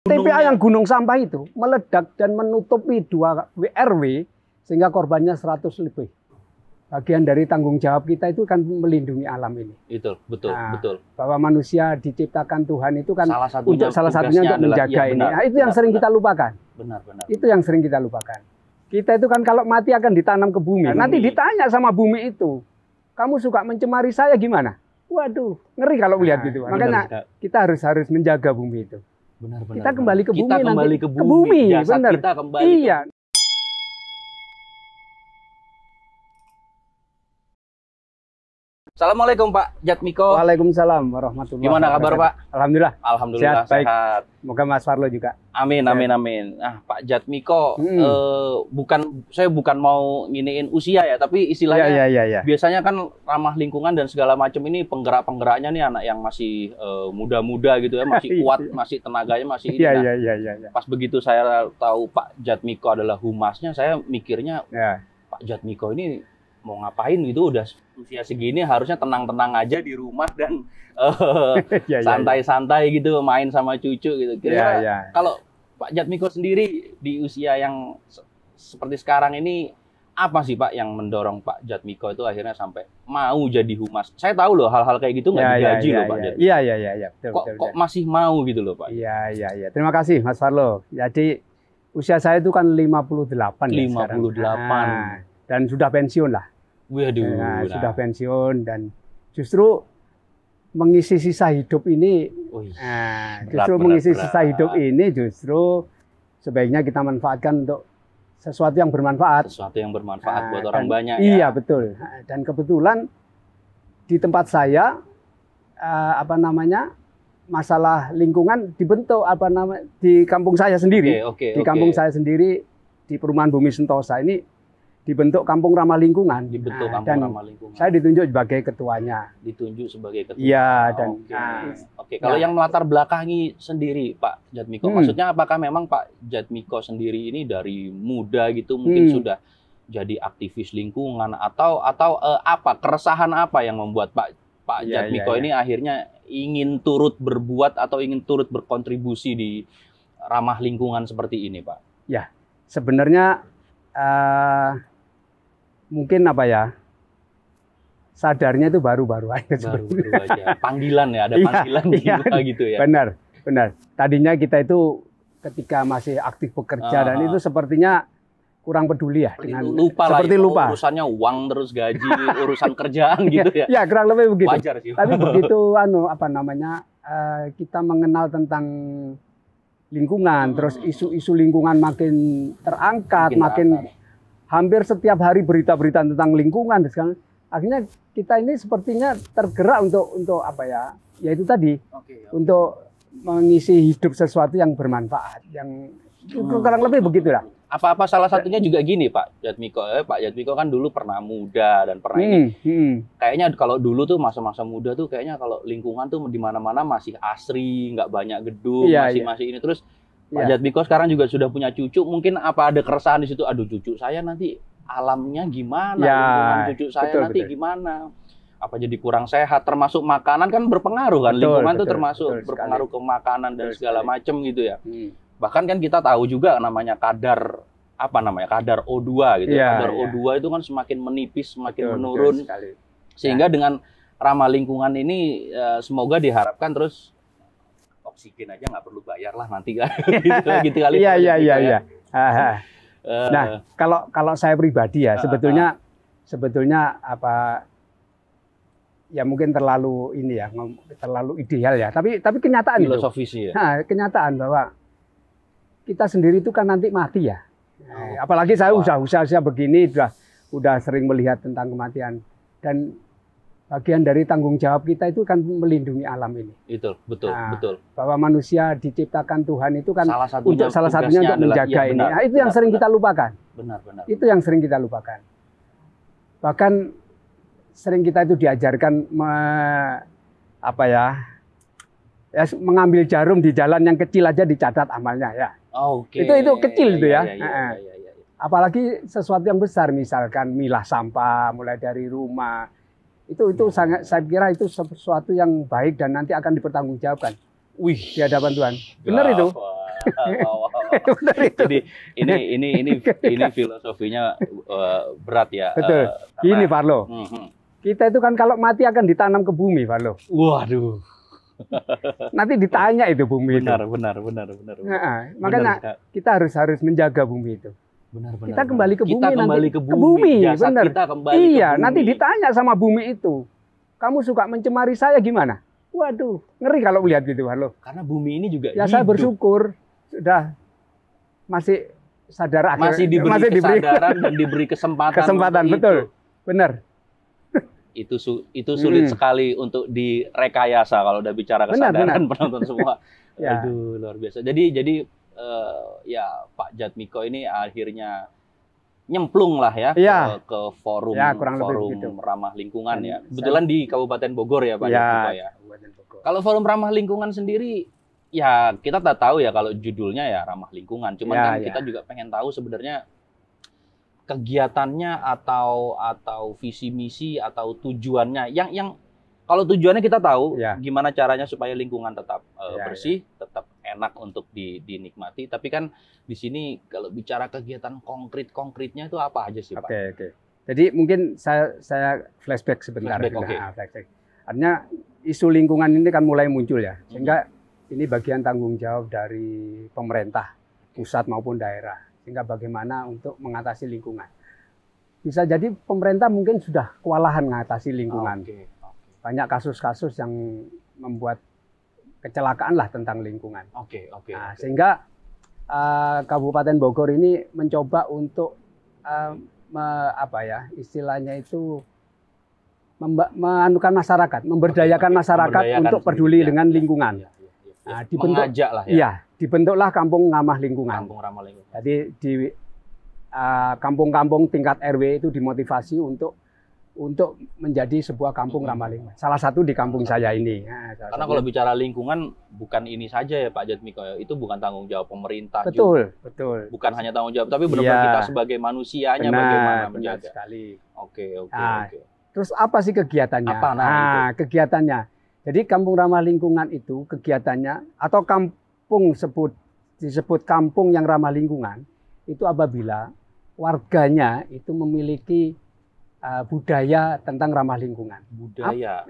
TPA yang gunung sampah itu meledak dan menutupi 2 RW sehingga korbannya 100 lebih. Bagian dari tanggung jawab kita itu kan melindungi alam ini. Itu betul, betul. Bahwa manusia diciptakan Tuhan itu kan salah satunya untuk menjaga iya, ini. benar, Nah, itu yang sering kita lupakan. Benar. Itu yang sering kita lupakan. Kita itu kan kalau mati akan ditanam ke bumi. Nanti ditanya sama bumi itu, kamu suka mencemari saya gimana? Waduh, ngeri kalau melihat gitu. Makanya kita harus menjaga bumi itu. Benar. Kita kembali ke bumi, kita kembali nanti ke bumi. Jasad benar. kita kembali. Iya. Assalamualaikum Pak Jatmiko. Waalaikumsalam warahmatullahi wabarakatuh. Gimana kabar Pak? Alhamdulillah. Alhamdulillah sehat. Moga Mas Farlo juga. Amin. Nah Pak Jatmiko, saya bukan mau nginiin usia ya, tapi istilahnya ya. biasanya kan ramah lingkungan dan segala macam ini penggerak-penggeraknya nih anak yang masih muda-muda gitu ya, masih kuat, masih tenaganya masih ini. Iya. Pas begitu saya tahu Pak Jatmiko adalah humasnya, saya mikirnya Pak Jatmiko ini mau ngapain gitu, udah usia segini harusnya tenang-tenang aja di rumah dan santai-santai gitu, main sama cucu gitu. Kira-kira kalau Pak Jatmiko sendiri di usia yang seperti sekarang ini, apa sih Pak yang mendorong Pak Jatmiko itu akhirnya sampai mau jadi humas? Saya tahu loh hal-hal kayak gitu nggak digaji loh Pak Jatmiko. Iya. Kok masih mau gitu loh Pak? Iya. Terima kasih Mas Farlo. Jadi usia saya itu kan 58 ya sekarang. Dan sudah pensiun lah. Waduh. Sudah pensiun dan justru mengisi sisa hidup ini, sisa hidup ini justru sebaiknya kita manfaatkan untuk sesuatu yang bermanfaat. Sesuatu yang bermanfaat buat orang banyak. Iya betul. Dan kebetulan di tempat saya masalah lingkungan dibentuk di kampung saya sendiri. Di kampung saya sendiri di Perumahan Bumi Sentosa ini dibentuk kampung ramah lingkungan. Ramah lingkungan. Saya ditunjuk sebagai ketuanya. Iya dan Kalau yang melatar belakangi sendiri Pak Jatmiko, maksudnya apakah memang Pak Jatmiko sendiri ini dari muda gitu mungkin sudah jadi aktivis lingkungan atau apa keresahan apa yang membuat Pak Jatmiko ini akhirnya ingin turut berbuat atau ingin turut berkontribusi di ramah lingkungan seperti ini Pak? Ya, sebenarnya mungkin sadarnya itu baru-baru aja. Panggilan ya, ada panggilan gitu ya. Benar. Tadinya kita itu ketika masih aktif bekerja dan itu sepertinya kurang peduli ya dengan lupa. Urusannya uang terus gaji, urusan kerjaan gitu ya. Ya, kurang lebih begitu. Wajar sih. Tapi begitu kita mengenal tentang lingkungan, terus isu-isu lingkungan makin terangkat, makin hampir setiap hari berita-berita tentang lingkungan. Akhirnya kita ini sepertinya tergerak untuk yaitu tadi untuk mengisi hidup sesuatu yang bermanfaat, yang kurang lebih begitulah. Apa salah satunya juga gini Pak Jatmiko? Pak Jatmiko kan dulu pernah muda dan pernah ini. Kayaknya kalau dulu tuh masa-masa muda tuh kayaknya kalau lingkungan tuh di mana-mana masih asri, nggak banyak gedung, masih ini terus. Pak Jatmiko sekarang juga sudah punya cucu, mungkin apa ada keresahan di situ? Aduh, cucu saya nanti alamnya gimana? Lingkungan cucu saya gimana? Apa jadi kurang sehat? Termasuk makanan kan berpengaruh kan? Lingkungan tuh termasuk berpengaruh ke makanan dan segala macam gitu ya. Bahkan kan kita tahu juga namanya kadar O2 gitu. Kadar O2 itu kan semakin menipis, semakin menurun. Sehingga dengan ramah lingkungan ini semoga diharapkan terus oksigen aja nggak perlu bayar lah nanti kan. gitu kali. Iya. Nah, kalau saya pribadi ya sebetulnya ya mungkin terlalu ideal ya. Tapi kenyataan filosofis ya. Kenyataan bahwa kita sendiri itu kan nanti mati ya. Apalagi saya usia begini udah sering melihat tentang kematian dan bagian dari tanggung jawab kita itu kan melindungi alam ini. Itu betul. Bahwa manusia diciptakan Tuhan itu kan salah satunya untuk menjaga ini. Benar, itu yang sering kita lupakan. Benar. Itu yang sering kita lupakan. Bahkan sering kita itu diajarkan mengambil jarum di jalan yang kecil aja dicatat amalnya ya. Itu kecil itu ya. Apalagi sesuatu yang besar misalkan milah sampah mulai dari rumah. Itu sangat, saya kira itu sesuatu yang baik dan nanti akan dipertanggungjawabkan di hadapan Tuhan. Benar itu. Wow. Benar itu. Jadi ini filosofinya berat ya. Betul. Gini, Farlo. Kita itu kan kalau mati akan ditanam ke bumi, Farlo. Waduh. Nanti ditanya itu bumi benar, itu. Benar. Nah, makanya kita harus menjaga bumi itu. Benar. Kita kembali ke bumi, kita kembali nanti ke bumi. Jasad benar. kita kembali Iya, ke bumi. nanti ditanya sama bumi itu. Kamu suka mencemari saya gimana? Waduh, ngeri kalau melihat gitu, Farlo. Karena bumi ini juga ya hidup. Saya bersyukur sudah masih sadar, masih diberi kesadaran dan diberi kesempatan betul. Benar. Itu sulit sekali untuk direkayasa kalau udah bicara kesadaran penonton semua. Ya. Aduh, luar biasa. Jadi ya Pak Djadmiko ini akhirnya nyemplung lah ya, ke forum ramah lingkungan ya. Kebetulan di Kabupaten Bogor ya Pak Djadmiko ya. Kalau forum ramah lingkungan sendiri ya kita tak tahu ya kalau judulnya ya ramah lingkungan. Cuman kita juga pengen tahu sebenarnya kegiatannya atau visi misi atau tujuannya yang kalau tujuannya kita tahu gimana caranya supaya lingkungan tetap bersih, tetap enak untuk dinikmati, tapi kan di sini kalau bicara kegiatan konkretnya itu apa aja sih Pak? Oke. Jadi mungkin saya flashback sebentar. Flashback. Artinya isu lingkungan ini kan mulai muncul ya, sehingga ini bagian tanggung jawab dari pemerintah pusat maupun daerah. Sehingga bagaimana untuk mengatasi lingkungan. Bisa jadi pemerintah mungkin sudah kewalahan mengatasi lingkungan. Banyak kasus-kasus yang membuat kecelakaan lah tentang lingkungan. Sehingga Kabupaten Bogor ini mencoba untuk istilahnya itu meanukan masyarakat, memberdayakan masyarakat untuk peduli dengan lingkungan. Nah, mengajak lah ya. Dibentuklah kampung ramah lingkungan. Jadi di kampung-kampung tingkat RW itu dimotivasi untuk menjadi sebuah kampung ramah lingkungan. Salah satu di kampung saya ini. Karena kalau bicara lingkungan bukan ini saja ya Pak Djadmiko ya. Itu bukan tanggung jawab pemerintah betul. Bukan hanya tanggung jawab tapi benar-benar kita sebagai manusianya bagaimana menjaga. Sekali. Oke. Terus apa sih kegiatannya? Kegiatannya. Jadi kampung ramah lingkungan itu kegiatannya atau kampung disebut kampung yang ramah lingkungan itu apabila warganya itu memiliki budaya tentang ramah lingkungan. Budaya.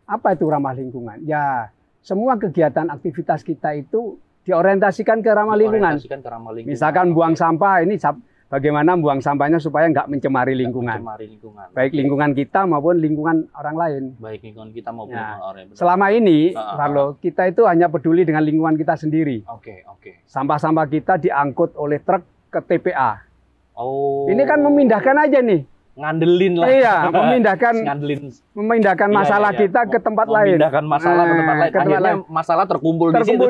Apa itu ramah lingkungan? Ya, semua kegiatan aktivitas kita itu diorientasikan ke ramah lingkungan. Misalkan buang sampah, ini bagaimana buang sampahnya supaya nggak mencemari lingkungan. Baik lingkungan kita maupun lingkungan orang lain. Baik lingkungan kita maupun orang lain. Selama ini, Farlo, kita itu hanya peduli dengan lingkungan kita sendiri. Sampah-sampah kita diangkut oleh truk ke TPA. Ini kan memindahkan aja nih. Ngandelin lah. Iya, memindahkan masalah kita ke tempat lain. Memindahkan masalah ke tempat lain. Akhirnya masalah terkumpul di situ.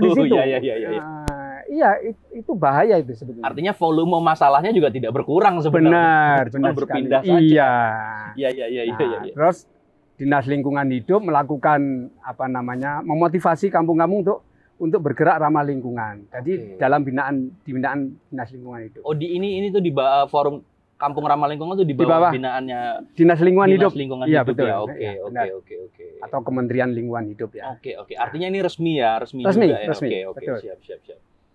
Iya, itu bahaya itu sebetulnya. Artinya volume masalahnya juga tidak berkurang sebenarnya. Benar berpindah saja. Iya. Terus Dinas Lingkungan Hidup melakukan memotivasi kampung-kampung untuk bergerak ramah lingkungan. Jadi dalam binaan Dinas Lingkungan Hidup. Oh, ini tuh di forum Kampung Ramah Lingkungan tuh di bawah binaannya Dinas Lingkungan Hidup. Iya, betul. Ya. Oke. Atau Kementerian Lingkungan Hidup ya. Oke. Artinya ini resmi juga ya. Resmi. Oke. Siap.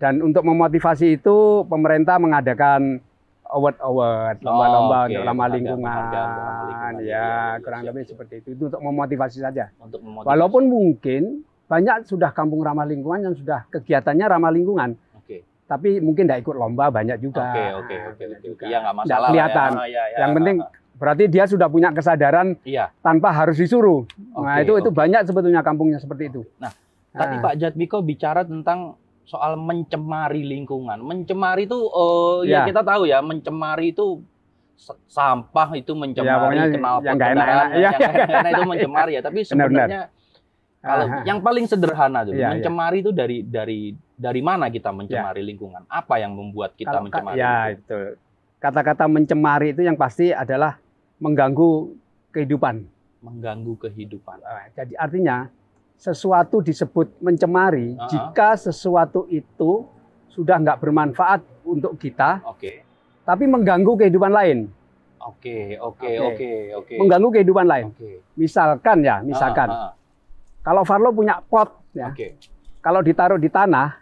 Dan untuk memotivasi itu pemerintah mengadakan award, lomba-lomba untuk ramah lingkungan. Ya, kurang lebih seperti itu. Itu untuk memotivasi saja. Walaupun mungkin banyak sudah kampung ramah lingkungan yang sudah kegiatannya ramah lingkungan. Tapi mungkin tidak ikut lomba, banyak juga. Oke. Iya, nggak masalah. Kelihatan. Yang penting berarti dia sudah punya kesadaran tanpa harus disuruh. Nah, itu banyak sebetulnya kampungnya seperti itu. Nah, tadi Pak Djadmiko bicara tentang soal mencemari lingkungan. Mencemari itu ya kita tahu ya, mencemari itu sampah itu mencemari, knalpot kendaraan yang enak itu mencemari ya. Tapi sebenarnya kalau yang paling sederhana tuh, mencemari itu dari mana kita mencemari lingkungan? Apa yang membuat kita mencemari? Ya, betul. Kata-kata mencemari itu yang pasti adalah mengganggu kehidupan. Mengganggu kehidupan. Jadi artinya sesuatu disebut mencemari jika sesuatu itu sudah nggak bermanfaat untuk kita, tapi mengganggu kehidupan lain. Oke. Mengganggu kehidupan lain. Misalkan kalau Farlo punya pot, ya, kalau ditaruh di tanah,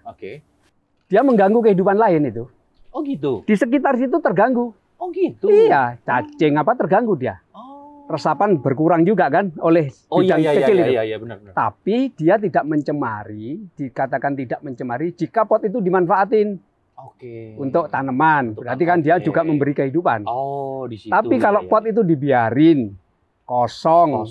dia mengganggu kehidupan lain itu. Oh gitu. Di sekitar situ terganggu. Oh gitu. Iya, cacing apa terganggu dia. Oh. Resapan berkurang juga kan oleh bidang kecil itu. Iya, benar. Tapi dia tidak mencemari, dikatakan tidak mencemari jika pot itu dimanfaatin. Oke. Untuk tanaman. Berarti kan dia juga memberi kehidupan. Oh, di situ. Tapi kalau pot itu dibiarin kosong,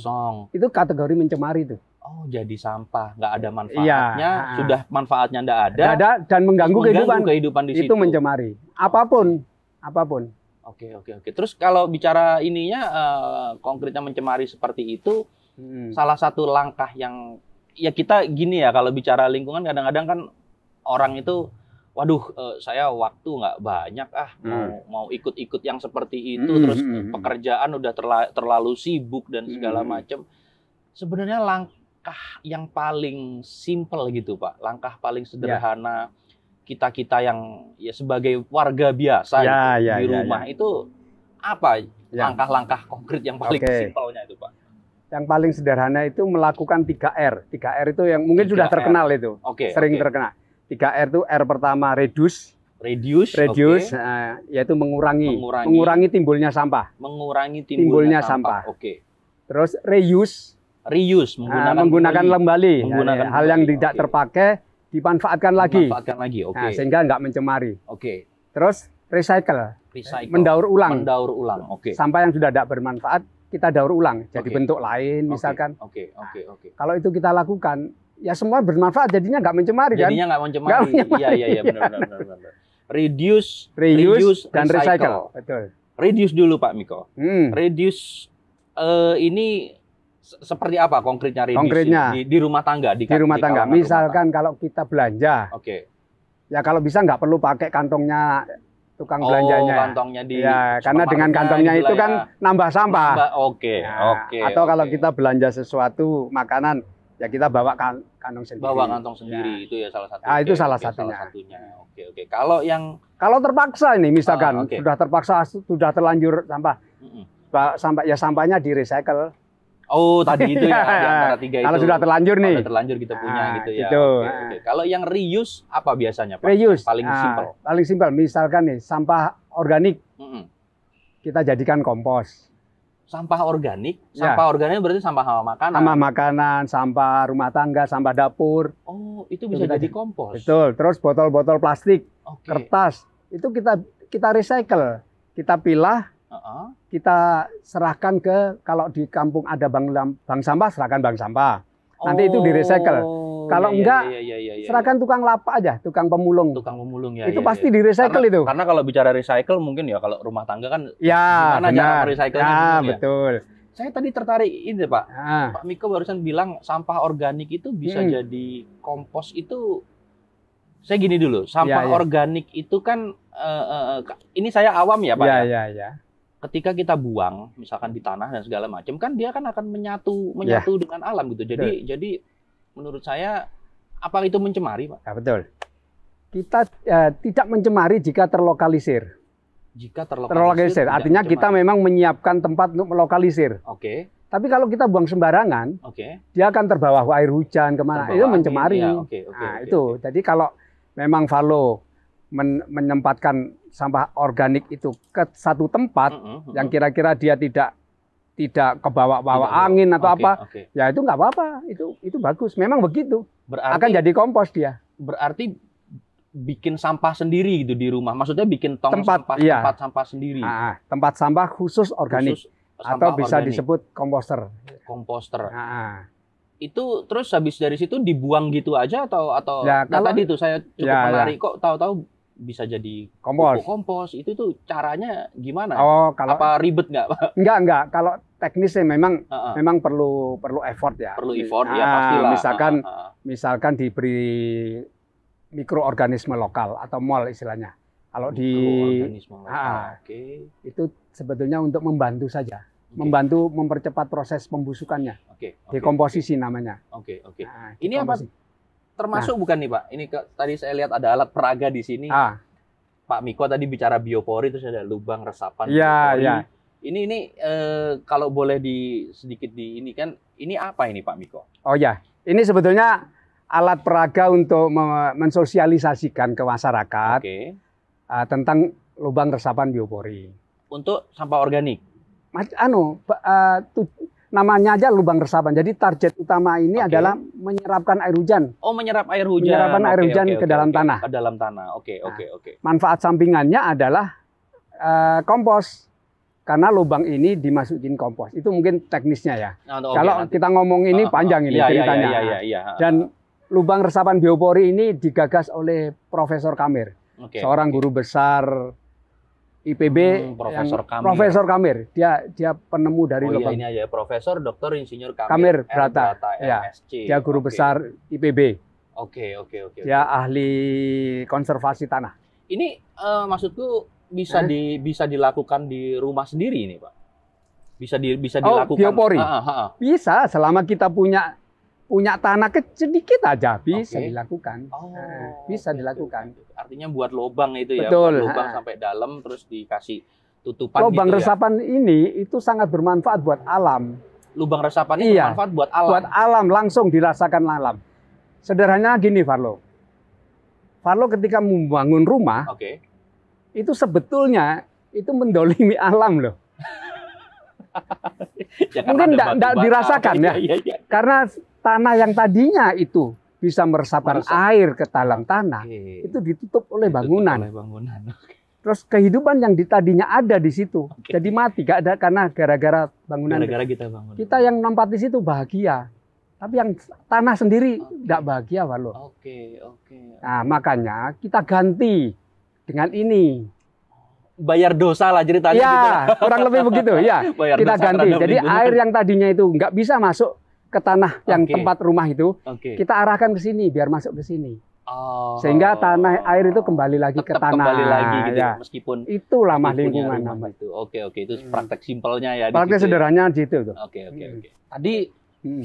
itu kategori mencemari tuh. Oh, jadi sampah, nggak ada manfaatnya, iya. Sudah manfaatnya nggak ada dan mengganggu kehidupan di situ. Itu mencemari. Apapun. Oke. Terus kalau bicara ininya konkretnya mencemari seperti itu, salah satu langkah yang ya kita gini ya, kalau bicara lingkungan kadang-kadang kan orang itu, waduh, saya waktu nggak banyak mau ikut-ikut yang seperti itu, terus pekerjaan udah terlalu sibuk dan segala macam. Sebenarnya langkah yang paling simpel gitu Pak, langkah paling sederhana kita yang ya sebagai warga biasa di rumah itu apa langkah-langkah konkret yang paling simpelnya itu Pak? Yang paling sederhana itu melakukan 3R. 3R itu yang mungkin sudah terkenal itu, sering terkenal. 3R itu R pertama reduce, yaitu mengurangi timbulnya sampah. Mengurangi timbulnya sampah. Terus reuse, menggunakan kembali. Hal yang tidak terpakai dimanfaatkan lagi. Sehingga nggak mencemari. Terus recycle. Mendaur ulang. Sampah yang sudah tidak bermanfaat kita daur ulang jadi bentuk lain misalkan. Kalau itu kita lakukan, ya semua bermanfaat, jadinya nggak mencemari kan? Jadinya nggak mencemari. Iya, benar. Reduce, dan recycle. Betul. Reduce dulu Pak Miko. Reduce ini seperti apa konkretnya reduce? Konkretnya di rumah tangga. Di rumah tangga. Misalkan kalau kita belanja, ya kalau bisa nggak perlu pakai kantongnya tukang belanjanya. Kantongnya karena dengan kantongnya itu kan nambah sampah. Atau kalau kita belanja sesuatu makanan, ya kita bawa kantong sendiri. Itu ya salah satu. Itu salah satunya. Kalau terpaksa ini misalkan sudah terlanjur sampahnya di recycle. Tadi itu ya, di antara 3 itu. Kalau sudah terlanjur nih. Terlanjur kita punya gitu ya. Gitu. Kalau yang reuse apa biasanya Pak? Reuse Paling simpel. Misalkan nih sampah organik kita jadikan kompos. Sampah organik? Sampah organik berarti sampah makanan. Sampah makanan, sampah rumah tangga, sampah dapur. Itu bisa jadi kompos. Betul. Terus botol-botol plastik, kertas, itu kita recycle, kita pilah. Kita serahkan kalau di kampung ada bank sampah, serahkan bank sampah. Nanti itu di recycle. Kalau enggak, serahkan tukang lapak aja, tukang pemulung. Itu pasti di recycle itu. Karena kalau bicara recycle mungkin ya kalau rumah tangga kan gimana cara recycle-nya. Betul. Saya tadi tertarik ini Pak. Pak Miko barusan bilang sampah organik itu bisa jadi kompos itu. Saya gini dulu, sampah organik itu kan ini saya awam ya Pak. Ketika kita buang misalkan di tanah dan segala macam kan dia kan akan menyatu dengan alam gitu. Jadi menurut saya apa itu mencemari Pak? Ya, betul. Kita tidak mencemari jika terlokalisir. Terlokalisir artinya kita memang menyiapkan tempat untuk melokalisir. Tapi kalau kita buang sembarangan, dia akan terbawa air hujan kemana, itu mencemari. Itu. Jadi kalau memang Valo menempatkan sampah organik itu ke satu tempat yang kira-kira dia tidak kebawa-bawa angin atau ya itu nggak apa-apa, itu bagus, memang begitu. Akan jadi kompos dia. Berarti bikin sampah sendiri gitu di rumah, maksudnya bikin tempat sampah sendiri. Tempat sampah khusus organik atau bisa disebut komposter. Itu terus habis dari situ dibuang gitu aja atau tadi itu saya cukup menarik kok tahu-tahu bisa jadi kompos. Itu tuh caranya gimana? Apa ribet nggak Pak? Enggak. Kalau teknisnya memang perlu effort ya. Perlu effort ya pastilah. Misalkan diberi mikroorganisme lokal atau mol istilahnya. Kalau itu sebetulnya untuk membantu saja. Membantu mempercepat proses pembusukannya. Dekomposisi namanya. Ini apa? Termasuk bukan nih Pak? Ini tadi saya lihat ada alat peraga di sini. Pak Miko tadi bicara biopori, terus ada lubang resapan. Ini kalau boleh sedikit ini kan, ini apa ini Pak Miko? Ini sebetulnya alat peraga untuk mensosialisasikan ke masyarakat tentang lubang resapan biopori. Untuk sampah organik? Namanya aja lubang resapan. Jadi target utama ini adalah menyerapkan air hujan. Oh, menyerap air hujan. Menyerapkan air hujan ke dalam tanah. Ke dalam tanah. Oke. Manfaat sampingannya adalah kompos. Karena lubang ini dimasukin kompos. Itu mungkin teknisnya ya. Kalau kita ngomong ini panjang ini ceritanya. Dan lubang resapan biopori ini digagas oleh Profesor Kamir. Seorang guru besar IPB, Profesor Kamir. Dia penemu dari lubang. Ini aja, Profesor Dr. Insinyur Kamir Brata. MSc. Dia guru besar IPB. Oke. Dia ahli konservasi tanah. Ini maksudku bisa dilakukan di rumah sendiri ini, Pak? Bisa dilakukan. Biopori. Bisa, selama kita punya tanah sedikit aja bisa dilakukan. Bisa dilakukan. Artinya buat lubang itu ya, betul. Buat lubang sampai dalam terus dikasih tutupan. Lubang resapan ini itu sangat bermanfaat buat alam. Lubang resapan ini bermanfaat buat alam. Buat alam, langsung dirasakan alam. Sederhananya gini, Farlo. Farlo ketika membangun rumah, itu sebetulnya itu mendolimi alam loh. Mungkin tidak dirasakan ya. Karena tanah yang tadinya itu bisa meresapkan air ke dalam tanah, itu ditutup oleh bangunan. Terus kehidupan yang tadinya ada di situ jadi mati, gak ada karena gara-gara bangunan. Gara-gara kita bangun. Kita yang nempat di situ bahagia, tapi yang tanah sendiri tidak bahagia, Farlo. Nah, makanya kita ganti dengan ini. Bayar dosa lah ceritanya. Ya, gitu. kurang lebih begitu. Ya, kita ganti. Jadi air yang tadinya itu nggak bisa masuk ke tanah yang tempat rumah itu, kita arahkan ke sini biar masuk ke sini. Sehingga tanah air itu kembali lagi ke tanah. Kembali lagi gitu, ya. Meskipun itu ramah lingkungan itu. Oke, itu praktek simpelnya ya. Praktek sederhananya gitu. Oke. Tadi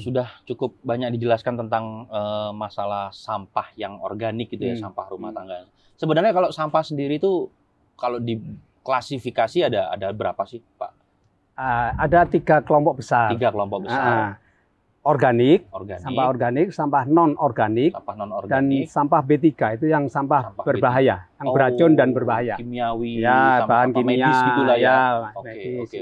sudah cukup banyak dijelaskan tentang masalah sampah yang organik gitu ya, sampah rumah tangga. Sebenarnya kalau sampah sendiri itu kalau diklasifikasi ada berapa sih, Pak? Ada 3 kelompok besar. 3 kelompok besar. Organik, sampah organik, sampah non-organik, dan sampah B3 itu yang sampah berbahaya, yang beracun dan berbahaya. Kimiawi, ya, bahan kimia, medis gitulah ya.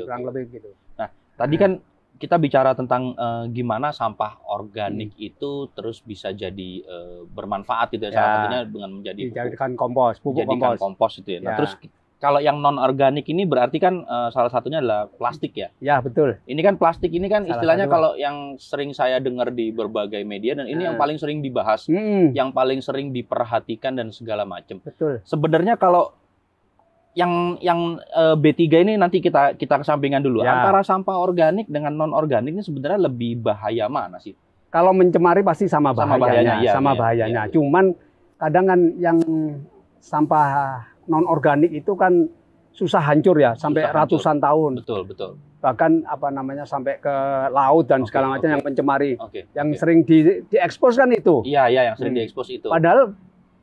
Kurang lebih gitu. Nah, tadi kan kita bicara tentang gimana sampah organik itu terus bisa jadi bermanfaat gitu ya. Salah satunya dengan dijadikan kompos, pupuk kompos itu ya. Nah, terus kalau yang non organik ini berarti kan salah satunya adalah plastik ya. Ya, betul. Ini kan plastik ini kan istilahnya kalau yang sering saya dengar di berbagai media dan ini yang paling sering dibahas, yang paling sering diperhatikan dan segala macam. Betul. Sebenarnya kalau yang B3 ini nanti kita kesampingan dulu. Ya. Antara sampah organik dengan non organik ini sebenarnya lebih bahaya mana sih? Kalau mencemari pasti sama bahayanya. Iya. Cuman kadang kan yang sampah non organik itu kan susah hancur ya, sampai ratusan tahun. Betul. Bahkan sampai ke laut dan segala macam yang mencemari. Yang sering diekspos kan itu. Iya, yang sering diekspos itu. Padahal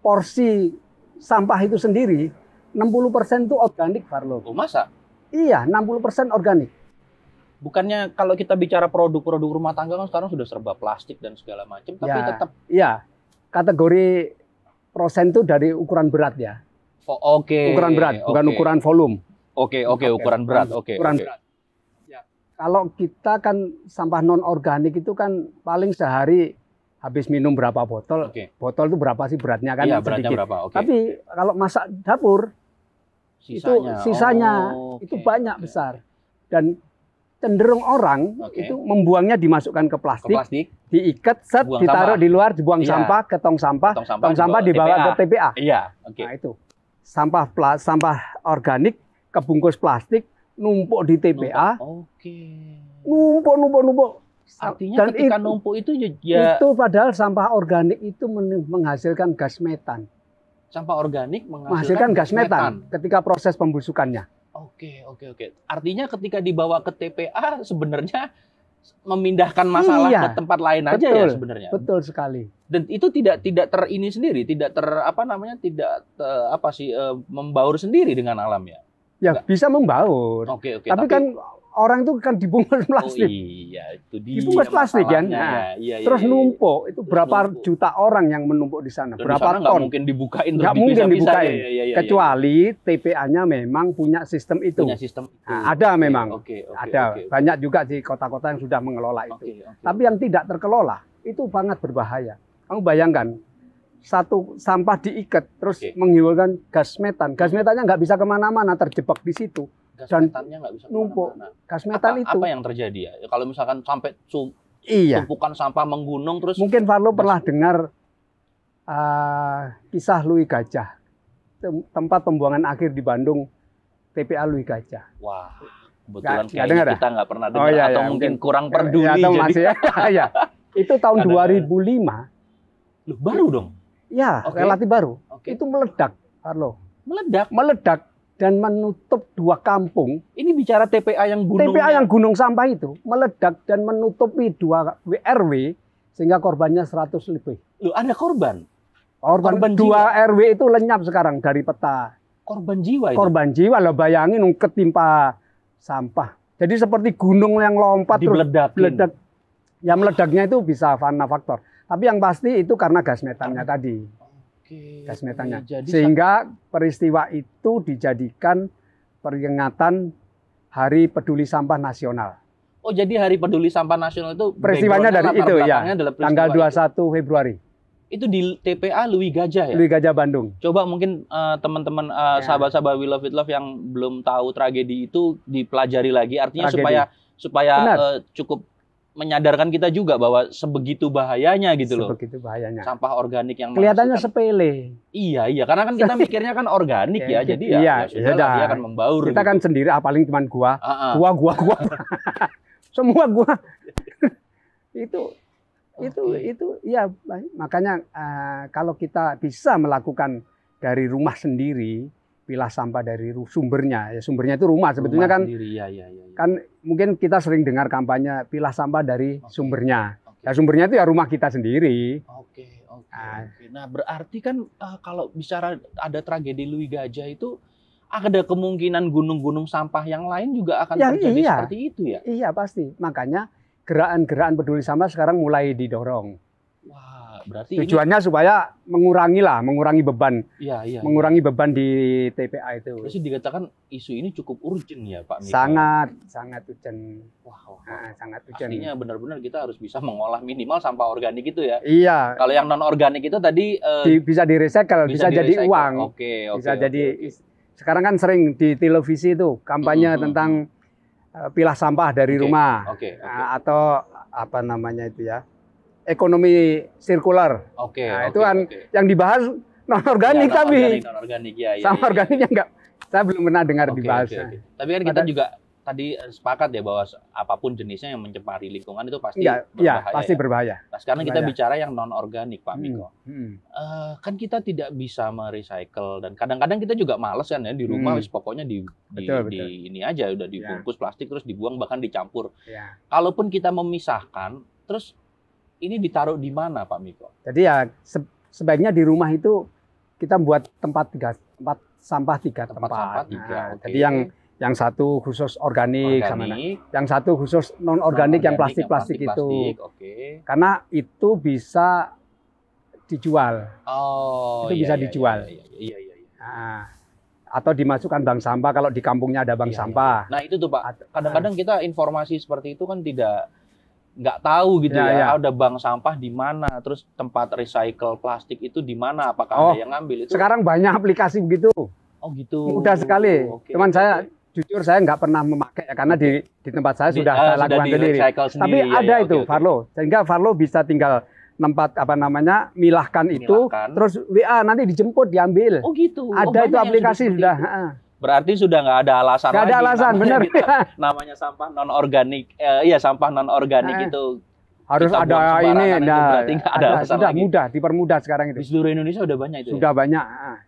porsi sampah itu sendiri 60% itu organik, Farlo. Oh, masa? Iya, 60% organik. Bukannya kalau kita bicara produk-produk rumah tangga kan sekarang sudah serba plastik dan segala macam, tapi tetap. Iya, kategori prosen itu dari ukuran berat ya. Ukuran berat, bukan ukuran volume. Ukuran berat. Ukuran berat. Ya. Kalau kita kan sampah non organik itu kan paling sehari habis minum berapa botol. Botol itu berapa sih beratnya kan? Iya, beratnya sedikit. berapa? Tapi kalau masak dapur sisanya itu banyak besar. Dan cenderung orang itu membuangnya dimasukkan ke plastik. Diikat, ditaruh di luar, dibuang sampah ke tong sampah dibawa ke TPA. Iya, Nah, itu. Sampah organik kebungkus plastik numpuk di TPA. Numpuk. Artinya dan ketika numpuk itu itu padahal sampah organik itu menghasilkan gas metan. Sampah organik menghasilkan gas metan ketika proses pembusukannya. Oke. Artinya ketika dibawa ke TPA sebenarnya memindahkan masalah ke tempat lain aja ya sebenarnya. Betul sekali. Dan itu tidak membaur sendiri dengan alam ya. Ya bisa membaur. Oke. Tapi kan orang itu kan dibungkus plastik. Oh iya, itu dia. Dibungkus plastik kan. Nah, iya, terus iya, numpuk, itu terus berapa numpuk. juta orang yang menumpuk di sana, Dan berapa di sana nggak ton. mungkin dibukain, terus Nggak mungkin dipisah-pisah. dibukain. Iya, Kecuali TPA-nya memang punya sistem itu. punya sistem itu. Nah, ada memang. Oke, Ada banyak juga di kota-kota yang sudah mengelola itu. Tapi yang tidak terkelola itu sangat berbahaya. Kamu bayangkan, satu sampah diikat terus menghilangkan gas metan. Gas metannya nggak bisa kemana-mana, terjebak di situ. Gas Dan metannya nggak bisa numpuk. kemana-mana. Gas metan itu. Apa yang terjadi ya? Kalau misalkan sampai Iya. tumpukan sampah menggunung terus. Mungkin Farlo pernah dengar kisah Lui Gajah, tempat pembuangan akhir di Bandung, TPA Lui Gajah. Wah, kebetulan Nggak kayaknya dengar, kita nggak pernah dengar, iya, atau iya, mungkin mungkin kurang peduli. Ya, atau jadi masih ya. Itu tahun 2005. Loh, baru dong. Ya, Oke. relatif baru. Oke. Itu meledak, Farlo. Meledak. Dan menutup 2 kampung. Ini bicara TPA yang gunung. TPA yang gunung sampah itu meledak dan menutupi 2 RW sehingga korbannya 100 lebih. Loh, ada korban. Korban 2 jiwa. RW itu lenyap sekarang dari peta. Korban jiwa itu. Korban jiwa, lo bayangin ketimpa sampah. Jadi seperti gunung yang lompat terus Dimeledakin. meledak. Ya meledaknya itu bisa karena faktor. Tapi yang pasti itu karena gas metannya tadi. Oke, Gas metannya. jadi Sehingga peristiwa itu dijadikan peringatan Hari Peduli Sampah Nasional. Oh, jadi Hari Peduli Sampah Nasional itu Peristiwanya dari background-nya, itu latar ya. belakangnya adalah peristiwa Tanggal itu. 21 Februari. Itu di TPA Lui Gajah ya? Lui Gajah Bandung. Coba mungkin teman-teman sahabat-sahabat We Love It Love yang belum tahu tragedi itu dipelajari lagi. Artinya Tragedi. supaya Benar. cukup menyadarkan kita juga bahwa sebegitu bahayanya gitu loh. Sebegitu bahayanya. Sampah organik yang Kelihatannya menghasilkan- sepele. Iya, karena kan kita mikirnya kan organik ya. Jadi ya, Iya, ya sudah lah, dia akan membaur. Kita kan sendiri, paling cuma gua. Ah, ah. Gua. Semua gua. itu ya, makanya kalau kita bisa melakukan dari rumah sendiri, pilah sampah dari sumbernya. Ya sumbernya itu rumah sebetulnya Rumah kan. sendiri, iya. Kan mungkin kita sering dengar kampanye pilah sampah dari Oke. sumbernya. Oke. Ya sumbernya itu ya rumah kita sendiri. Oke. Ah. Nah, berarti kan kalau bicara ada tragedi Lui Gajah itu ada kemungkinan gunung-gunung sampah yang lain juga akan Ya, terjadi iya. seperti itu ya? Iya pasti. Makanya gerakan-gerakan peduli sampah sekarang mulai didorong. Wah, berarti Tujuannya supaya mengurangi beban, iya. mengurangi beban di TPA itu. Berarti dikatakan isu ini cukup urgent ya, Pak Miko? Sangat urgent. Wah. Sangat urgent. Artinya benar-benar kita harus bisa mengolah minimal sampah organik itu ya. Iya. Kalau yang non organik itu tadi Bisa direcycle, bisa jadi di-recycle. uang. Oke. Bisa jadi. Sekarang kan sering di televisi itu kampanye tentang pilah sampah dari Oke, rumah. Oke. Atau apa namanya itu ya, ekonomi sirkular. Oke. Itu kan yang dibahas non organik tapi non organik ya. sama organiknya enggak. Saya belum pernah dengar Oke, dibahas. oke. Tapi kan kita juga tadi sepakat ya bahwa apapun jenisnya yang mencemari lingkungan itu pasti Iya, berbahaya. pasti ya. berbahaya. Nah, sekarang kita berbahaya. bicara yang non organik, Pak Miko. Kan kita tidak bisa merecycle dan kadang-kadang kita juga males kan ya di rumah wis pokoknya Betul. ini aja udah dibungkus plastik terus dibuang bahkan dicampur. Ya. Kalaupun kita memisahkan terus ini ditaruh di mana, Pak Miko? Jadi ya sebaiknya di rumah itu kita buat tempat sampah tiga tempat. Sampah tiga. Nah, jadi yang satu khusus organik, sama yang satu khusus non organik yang plastik itu. Oke. Karena itu bisa dijual. Oh, Itu bisa dijual. Iya. Nah, atau dimasukkan bank sampah kalau di kampungnya ada bank sampah. Nah itu tuh Pak, kadang-kadang kita informasi seperti itu kan nggak tahu gitu ya. Ada bank sampah di mana, terus tempat recycle plastik itu di mana, apakah ada yang ngambil itu? Sekarang banyak aplikasi begitu. Oh gitu. Mudah sekali. Oke, Cuman saya jujur saya nggak pernah memakai ya, karena di tempat saya sudah saya lakukan sendiri. Tapi ada itu Farlo, sehingga Farlo bisa tinggal milahkan itu, terus WA nanti dijemput diambil. Oh gitu. Ada itu aplikasi sudah. Berarti sudah nggak ada alasan lagi. Nggak ada alasan, benar. Namanya sampah non organik, sampah non organik itu harus ada ini. Berarti nggak ada alasan sudah lagi. mudah, dipermudah sekarang itu. Di seluruh Indonesia udah banyak itu. Sudah banyak,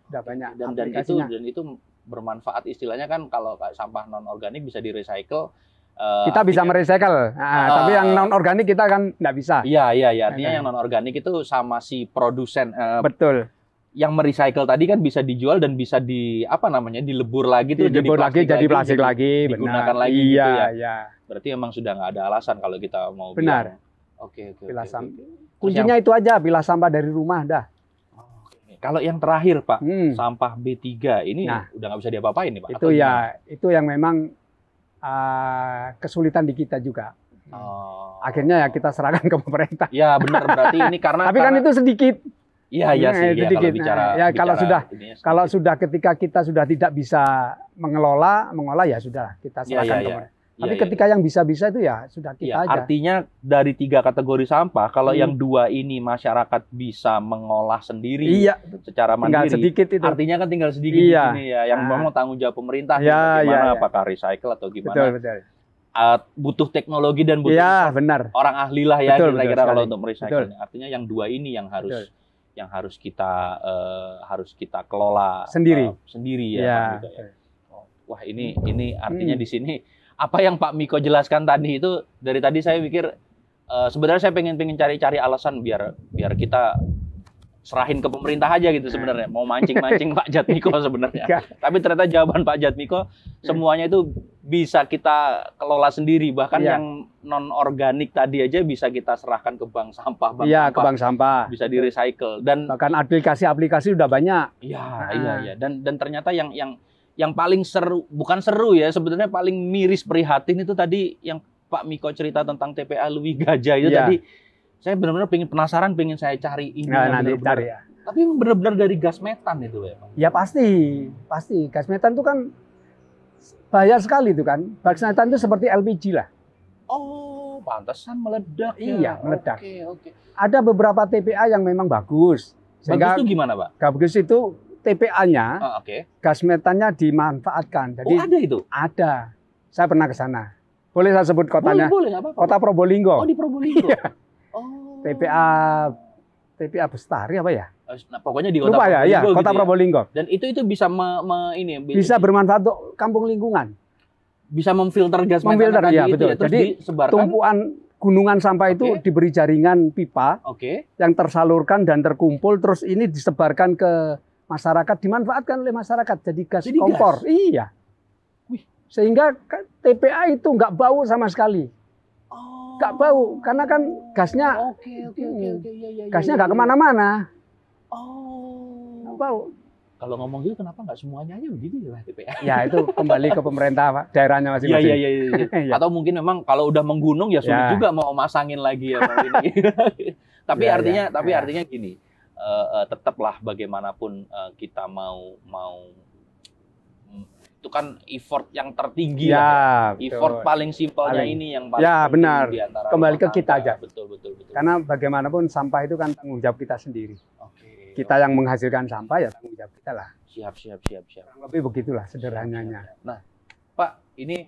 sudah banyak. Dan itu bermanfaat, istilahnya kan kalau sampah non organik bisa direcycle. Kita bisa merecycle, tapi yang non organik kita kan nggak bisa. Iya. Artinya yang non organik itu sama si produsen. Betul. yang merecycle tadi kan bisa dijual dan bisa dilebur lagi tuh dilebur lagi jadi plastik lagi, digunakan benar. lagi Iya, gitu ya. iya. Berarti emang sudah nggak ada alasan kalau kita mau benar. Oke. Pilah sampah. Kuncinya itu aja, pilah sampah dari rumah dah. Kalau yang terakhir Pak, sampah B3 ini udah nggak bisa diapa-apain nih Pak? Itu ya, itu yang memang kesulitan di kita juga. Akhirnya ya kita serahkan ke pemerintah. Ya benar, berarti ini karena. Tapi kan itu sedikit. Iya sih. Sedikit. Kalau sudah ketika kita sudah tidak bisa mengolah ya sudah kita serahkan ke pemerintah. Tapi ketika yang bisa-bisa itu ya sudah kita aja. Artinya dari 3 kategori sampah, kalau yang 2 ini masyarakat bisa mengolah sendiri secara mandiri. Sedikit itu. Artinya kan tinggal sedikit di sini ya, yang memang tanggung jawab pemerintah. Bagaimana apakah recycle atau gimana? Betul. Butuh teknologi dan butuh orang ahli lah ya kira-kira kalau untuk merecycle. Artinya yang 2 ini yang harus kita kelola sendiri ya. Wah ini artinya di sini apa yang Pak Miko jelaskan tadi itu dari tadi saya pikir sebenarnya saya pengen cari alasan biar kita serahin ke pemerintah aja gitu sebenarnya, mau mancing Pak Jatmiko sebenarnya. Tapi ternyata jawaban Pak Jatmiko semuanya itu bisa kita kelola sendiri, bahkan yang non organik tadi aja bisa kita serahkan ke bank sampah. Ke bank sampah. Bisa di-recycle dan bahkan aplikasi-aplikasi udah banyak. Iya. Dan ternyata yang paling seru, bukan seru ya, sebenarnya paling miris prihatin itu tadi yang Pak Miko cerita tentang TPA Lui Gajah itu tadi. Saya benar-benar penasaran, pengen saya cari ini. Nanti cari ya. Tapi benar-benar dari gas metan itu ya, Pak? Ya pasti. Gas metan itu kan bahaya sekali itu kan. Gas metan itu seperti LPG lah. Oh, pantesan meledak. Iya, meledak. Oke. Ada beberapa TPA yang memang bagus. Bagus itu gimana, Pak? Bagus itu TPA-nya, gas metannya dimanfaatkan. Jadi, ada itu? Ada. Saya pernah ke sana. Boleh saya sebut kotanya? Boleh, nggak apa-apa. Kota Probolinggo. Oh, di Probolinggo. TPA Bestari apa ya? Nah, pokoknya di Kota Probolinggo. Kota Probolinggo. Dan itu bisa bisa bermanfaat untuk kampung lingkungan. Bisa memfilter gas metan tadi itu betul. Ya, terus jadi disebarkan. Tumpuan gunungan sampah itu diberi jaringan pipa yang tersalurkan dan terkumpul, terus ini disebarkan ke masyarakat, dimanfaatkan oleh masyarakat jadi gas kompor. Iya. Sehingga TPA itu nggak bau sama sekali. Nggak bau, karena kan gasnya gasnya nggak kemana-mana. Nggak bau. Kalau ngomong gitu kenapa nggak semuanya aja begitu ya TPA? Ya itu kembali ke pemerintah Pak, daerahnya masing-masing. Iya. Atau mungkin memang kalau udah menggunung ya sulit juga mau masangin lagi ya ini. Tapi artinya gini, tetaplah bagaimanapun kita mau itu kan effort yang tertinggi effort paling simpelnya ini yang paling benar. Kembali ke kita aja. Betul. Karena bagaimanapun sampah itu kan tanggung jawab kita sendiri. Kita yang menghasilkan sampah ya tanggung jawab kita lah. Siap. Lebih begitulah sederhananya. Nah, Pak, ini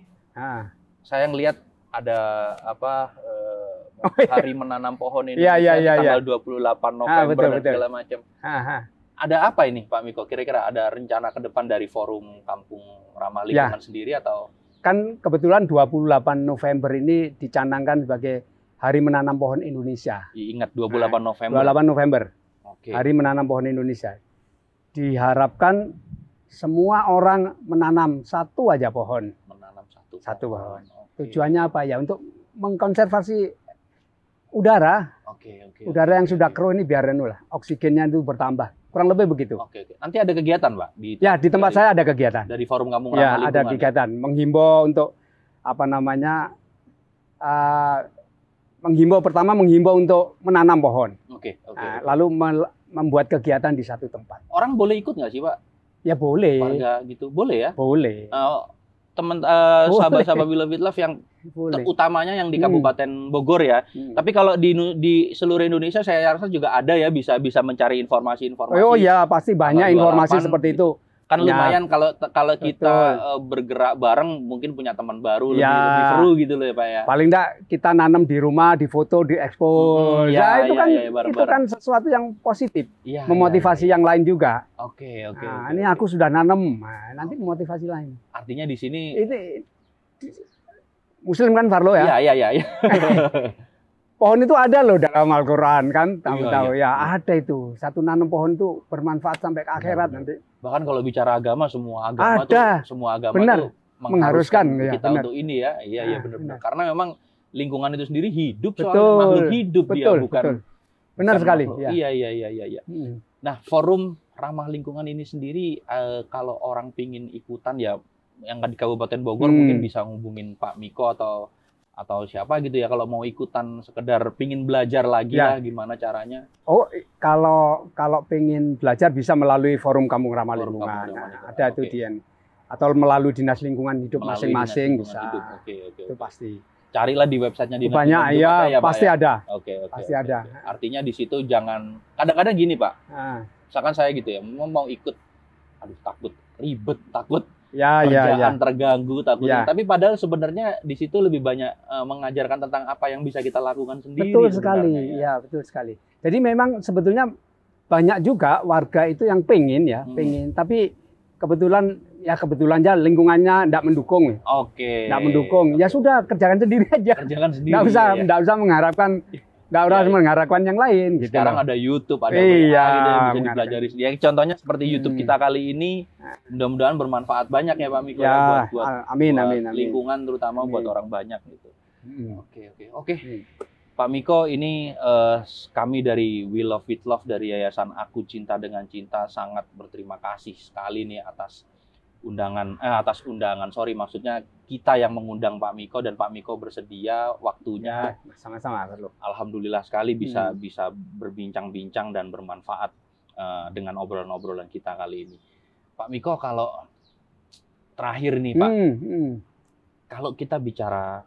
saya ngelihat ada hari menanam pohon ini tanggal 28 November dan segala macam. Ada apa ini Pak Miko? Kira-kira ada rencana ke depan dari Forum Kampung Ramah Lingkungan sendiri atau? Kan kebetulan 28 November ini dicanangkan sebagai Hari Menanam Pohon Indonesia. Ingat 28 November. 28 November. Hari Menanam Pohon Indonesia. Diharapkan semua orang menanam satu aja pohon. Menanam satu pohon. Tujuannya apa ya? Untuk mengkonservasi udara. Udara yang sudah keruh ini biar oksigennya itu bertambah. Kurang lebih begitu. Nanti ada kegiatan, Pak? Di tempat saya ada kegiatan. Dari Forum Kampung Ramah Lingkungan. Ada kegiatan. Menghimbau untuk menghimbau untuk menanam pohon. Lalu membuat kegiatan di satu tempat. Orang boleh ikut nggak sih, Pak? Ya boleh. Warga gitu, boleh ya? Boleh. Sahabat-sahabat Beloved Love yang utamanya yang di Kabupaten Bogor ya. Tapi kalau di seluruh Indonesia saya rasa juga ada ya bisa mencari informasi-informasi. Oh ya, pasti banyak informasi seperti itu. Kan lumayan kalau kita bergerak bareng mungkin punya teman baru lebih seru gitu loh ya Pak ya. Paling enggak kita nanam di rumah, difoto, diekspos. Itu kan sesuatu yang positif. Memotivasi yang lain juga. Oke. Ini aku sudah nanam. Nanti memotivasi lain. Artinya di sini ini Muslim kan Farlo ya? Iya. pohon itu ada loh dalam Al-Quran kan, tahu-tahu Iya, ya iya. ada itu. Satu nanam pohon itu bermanfaat sampai ke akhirat nanti. Bahkan kalau bicara agama, semua agama Ada. Benar. tuh Mengharuskan, ya, kita benar. untuk ini ya. Iya, iya Nah, benar-benar. benar. Karena memang lingkungan itu sendiri hidup, soalnya Betul, makhluk hidup dia, betul, bukan. betul. Benar bukan sekali. makhluk. Ya. Iya, iya, iya, iya, iya. Nah, forum ramah lingkungan ini sendiri, kalau orang pingin ikutan ya, yang di Kabupaten Bogor mungkin bisa ngubungin Pak Miko atau siapa gitu ya, kalau mau ikutan sekedar pingin belajar lagi Ya. lah, gimana caranya? Oh, kalau pengen belajar bisa melalui forum Kampung Ramah Forum Lingkungan. Kampung Ramah Nah, Lingkungan. ada itu Oke. Dian. Atau melalui Dinas Lingkungan Hidup Melalui masing-masing Dinas bisa. Lingkungan Hidup. Oke, oke, Itu oke. pasti. Carilah di websitenya Dinas Banyak Lingkungan Hidup ya, ada Pak, pasti ya? ada. Oke, oke. Pasti oke, ada. oke. Artinya di situ jangan, kadang-kadang gini Pak, Nah, misalkan saya gitu ya, mau ikut, aduh takut ribet, takut ya, kerjaan terganggu, takut. Ya. Tapi padahal sebenarnya di situ lebih banyak mengajarkan tentang apa yang bisa kita lakukan sendiri. Betul sekali, sebenarnya, ya. ya betul sekali. Jadi memang sebetulnya banyak juga warga itu yang pengen ya, pengen. Tapi kebetulan aja lingkungannya tidak mendukung. Oke. Tidak mendukung. Ya sudah kerjakan sendiri aja. Kerjakan sendiri. Tidak usah mengharapkan. Nggak harus mengharapkan yang lain. Gitu Sekarang loh. ada YouTube, ada Iya, WA gitu yang bisa mengharapkan. dipelajari sendiri. Contohnya seperti YouTube kita kali ini, mudah-mudahan bermanfaat banyak ya Pak Miko Ya, buat amin, buat amin, amin. lingkungan terutama buat Amin. orang banyak gitu. Hmm. Oke. Pak Miko, ini kami dari We Love With Love dari Yayasan Aku Cinta Dengan Cinta sangat berterima kasih sekali nih atas undangan. Maksudnya kita yang mengundang Pak Miko dan Pak Miko bersedia waktunya. Ya, sama-sama. Alhamdulillah sekali bisa berbincang-bincang dan bermanfaat dengan obrolan-obrolan kita kali ini. Pak Miko, kalau terakhir nih Pak, kalau kita bicara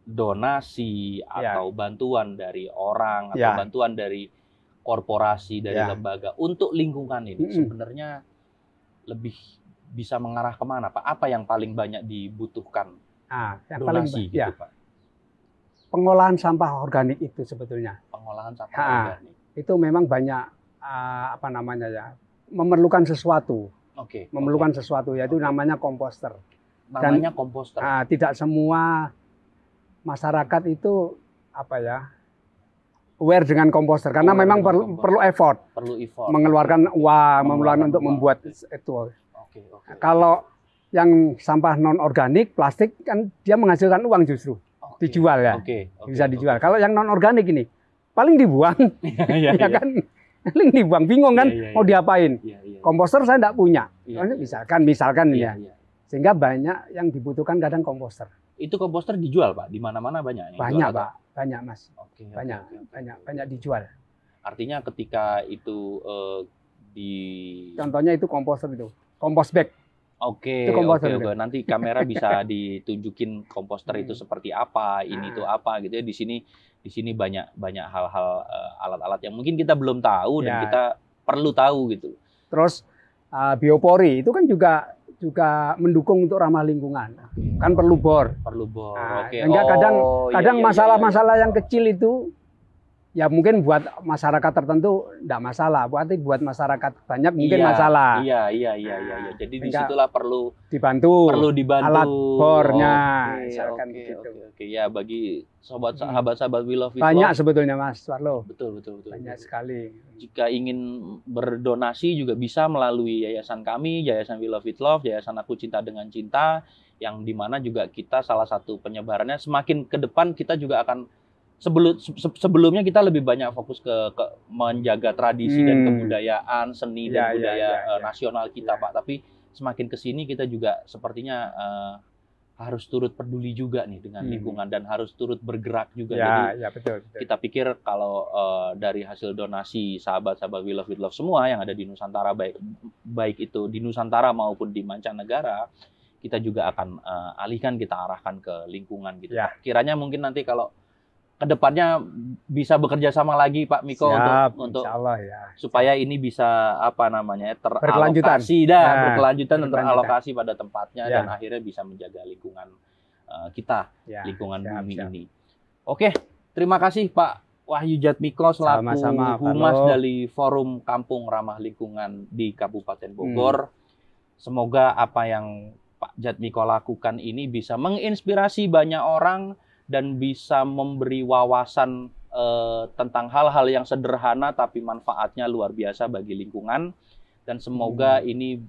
donasi atau bantuan dari orang atau bantuan dari korporasi, dari lembaga untuk lingkungan ini sebenarnya lebih bisa mengarah kemana Pak? Apa yang paling banyak dibutuhkan Yang donasi paling, gitu Pak? Pengolahan sampah organik itu sebetulnya. Pengolahan sampah organik. Itu memang banyak memerlukan sesuatu. Memerlukan sesuatu, yaitu namanya komposter. Namanya komposter. Tidak semua masyarakat itu aware dengan komposter karena memang perlu effort. Mengeluarkan uang, untuk membuat itu. Kalau yang sampah non organik, plastik kan dia menghasilkan uang justru. Dijual ya. Bisa dijual. Kalau yang non organik ini paling dibuang. Ya kan? Paling dibuang, bingung kan mau diapain. Komposter saya tidak punya. Misalkan ya. Sehingga banyak yang dibutuhkan kadang komposter. Itu komposter dijual Pak, di mana-mana banyak. Banyak Pak, banyak Mas. Banyak dijual. Artinya ketika itu contohnya itu komposter itu, kompos bag. Oke. Nanti kamera bisa ditunjukin komposter itu seperti apa, ini tuh apa gitu ya. Di sini banyak hal-hal alat-alat yang mungkin kita belum tahu dan kita perlu tahu gitu. Terus biopori itu kan juga mendukung untuk ramah lingkungan. Kan perlu bor. Kadang masalah-masalah yang kecil itu ya mungkin buat masyarakat tertentu enggak masalah, buat masyarakat banyak mungkin masalah. Iya. Jadi disitulah perlu dibantu alat bornya. Oke. Ya bagi sahabat-sahabat We Love It banyak Love, sebetulnya Mas Warlo. Betul. Banyak sekali. Jika ingin berdonasi juga bisa melalui yayasan kami, Yayasan We Love It Love, Yayasan Aku Cinta Dengan Cinta, yang dimana juga kita salah satu penyebarannya semakin ke depan kita juga akan sebelumnya kita lebih banyak fokus ke menjaga tradisi dan kebudayaan, seni dan budaya nasional kita Pak. Tapi semakin ke sini kita juga sepertinya harus turut peduli juga nih dengan lingkungan dan harus turut bergerak juga. Jadi betul. kita pikir kalau dari hasil donasi sahabat-sahabat We Love With Love semua yang ada di Nusantara, baik itu di Nusantara maupun di mancanegara, kita juga akan alihkan, kita arahkan ke lingkungan gitu. Kiranya mungkin nanti kalau kedepannya bisa bekerja sama lagi Pak Miko untuk supaya ini bisa teralokasi berkelanjutan dan teralokasi pada tempatnya dan akhirnya bisa menjaga lingkungan kita, lingkungan bumi ini. Oke, terima kasih Pak Wahyu Jatmiko selaku Humas dari Forum Kampung Ramah Lingkungan di Kabupaten Bogor. Semoga apa yang Pak Jatmiko lakukan ini bisa menginspirasi banyak orang dan bisa memberi wawasan tentang hal-hal yang sederhana tapi manfaatnya luar biasa bagi lingkungan. Dan semoga ini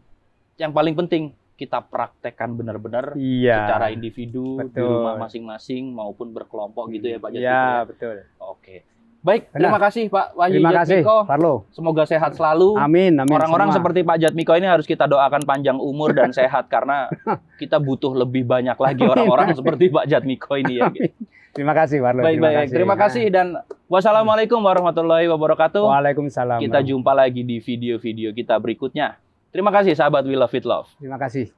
yang paling penting kita praktekkan benar-benar secara individu, di rumah masing-masing maupun berkelompok gitu ya Pak Jatmiko. Iya, betul. Oke. Baik, terima kasih Pak Wahyu Terima kasih, Jatmiko. Parlo. Semoga sehat selalu. Amin, amin. Orang-orang seperti Pak Jatmiko ini harus kita doakan panjang umur dan sehat karena kita butuh lebih banyak lagi orang-orang seperti Pak Jatmiko ini ya. Terima kasih, Parlo. Baik. Terima kasih dan wassalamualaikum warahmatullahi wabarakatuh. Waalaikumsalam. Kita jumpa lagi di video-video kita berikutnya. Terima kasih sahabat We Love It Love. Terima kasih.